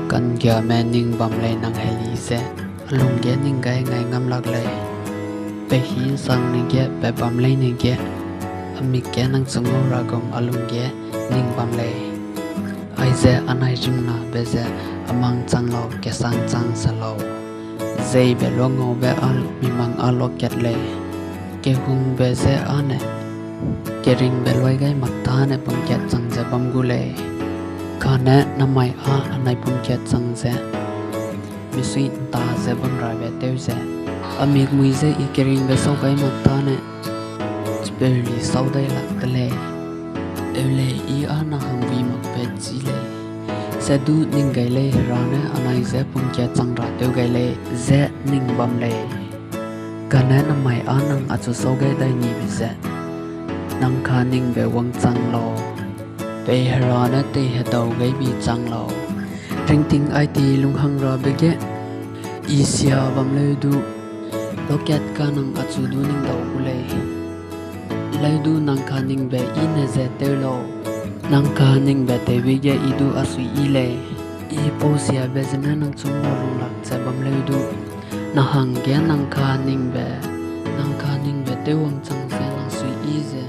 Cần giờ mẹ ninh bầm lệ năng hay lý xe lùng ghé ninh gai ngày ngâm lạc lệ bê hí sang ninh ghé bê bầm lệ ninh ghé mi ghé năng sung ngô ra gom lùng ghé ninh bầm lệ ai dè anh ai rung na bê dè mang chang lo ghé sang chang sa lo dây bê lo ngô bê mi mang lo ghét lệ ghé hung bê dè ane ghé ring bê loay gai mặc ta nè bầm ghét chang dè bầm gu lệ Kane namai anai pun ket sang ze mi sui ta ze bam ra ve teu ze amig mui ze ikering ve so kai mak ta ne chberli so dai lak tele eule I ana hang vi mak pe chi le se du ning gai le ra ne anai ze pun ket sang ra teu gai le ze ning bam le Kane namai anang achu so gai dai ni ve ze nang kha ning ve wang chang lo Bê hà nè tê hà đầu gáy bị chăng lò Rinh tình ai tì lung hăng ra bê ghé Ý xìa bàm lê đu Lô kẹt ca nang ạ chú đu ninh đầu gu lê Lê đu nang ca ninh bê ý nè dè tê lô Nang ca ninh bê tê bê ghé ý đu ạ suy ý lê Ý bô xìa bê zên nè nang chung ngô rung lạc chè bàm lê đu Nà hằng ghé nang ca ninh bê tê wang chăng xè nang suy ý zè